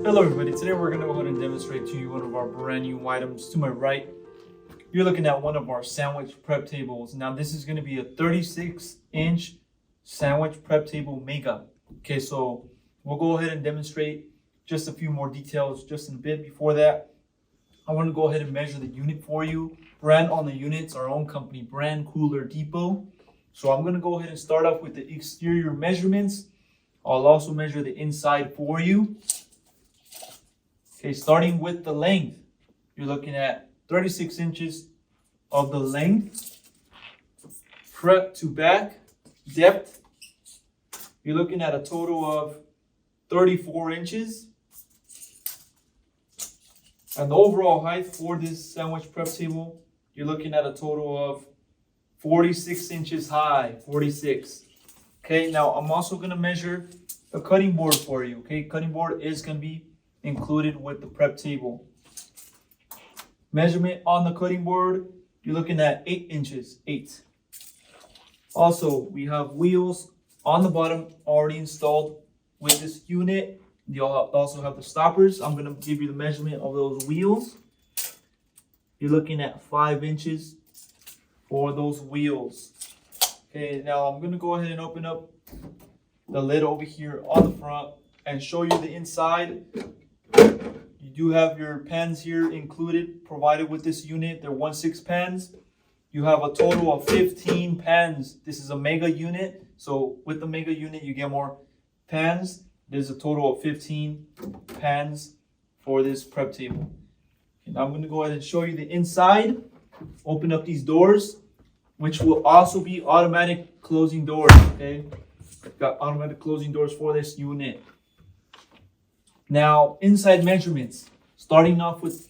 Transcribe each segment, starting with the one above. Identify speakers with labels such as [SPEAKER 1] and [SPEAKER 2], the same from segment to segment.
[SPEAKER 1] Hello everybody, today we're going to go ahead and demonstrate to you one of our brand new items. To my right, you're looking at one of our sandwich prep tables. Now this is going to be a 36-inch sandwich prep table mega. Okay, so we'll go ahead and demonstrate just a few more details just in a bit. Before that, I want to go ahead and measure the unit for you. Brand on the unit's our own company, Brand Cooler Depot. So I'm going to go ahead and start off with the exterior measurements. I'll also measure the inside for you. Okay, starting with the length, you're looking at 36 inches of the length. Front to back depth, you're looking at a total of 34 inches. And the overall height for this sandwich prep table, you're looking at a total of 46 inches high, 46. Okay, now I'm also going to measure a cutting board for you. Okay, cutting board is going to be included with the prep table. Measurement on the cutting board, you're looking at 8 inches, 8. Also, we have wheels on the bottom already installed with this unit. You also have the stoppers. I'm going to give you the measurement of those wheels. You're looking at 5 inches for those wheels. Okay, now I'm going to go ahead and open up the lid over here on the front and show you the inside. You do have your pans here included, provided with this unit. They're 1/6 pans. You have a total of 15 pans. This is a mega unit, so with the mega unit you get more pans. There's a total of 15 pans for this prep table. Okay, now I'm going to go ahead and show you the inside. Open up these doors, which will also be automatic closing doors. Okay, got automatic closing doors for this unit. Now, inside measurements, starting off with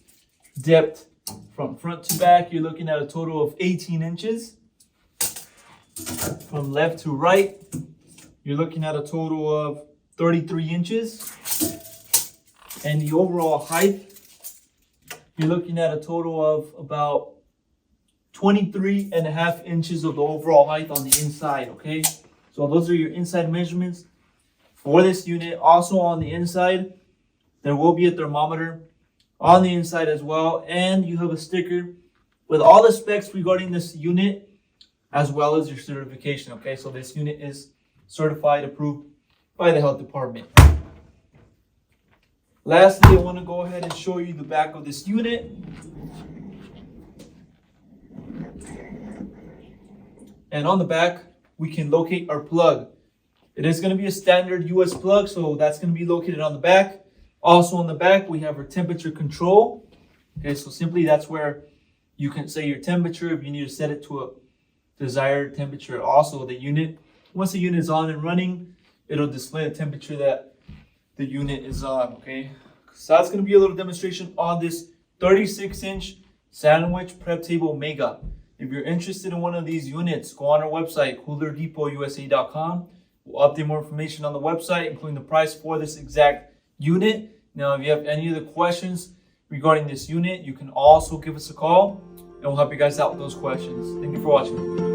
[SPEAKER 1] depth from front to back, you're looking at a total of 18 inches. From left to right, you're looking at a total of 33 inches. And the overall height, you're looking at a total of about 23.5 inches of the overall height on the inside, okay? So those are your inside measurements for this unit. Also on the inside, there will be a thermometer on the inside as well, and you have a sticker with all the specs regarding this unit as well as your certification. Okay, so this unit is certified, approved by the health department. Lastly, I want to go ahead and show you the back of this unit. And on the back, we can locate our plug. It is going to be a standard US plug, so that's going to be located on the back. Also on the back, we have our temperature control. Okay, so simply that's where you can set your temperature if you need to set it to a desired temperature. Also, the unit, once the unit is on and running, it'll display the temperature that the unit is on. Okay, so that's going to be a little demonstration on this 36-inch sandwich prep table mega. If you're interested in one of these units, go on our website, coolerdepot.usa.com. We'll update more information on the website, including the price for this exact unit. Now, if you have any other questions regarding this unit, you can also give us a call and we'll help you guys out with those questions. Thank you for watching.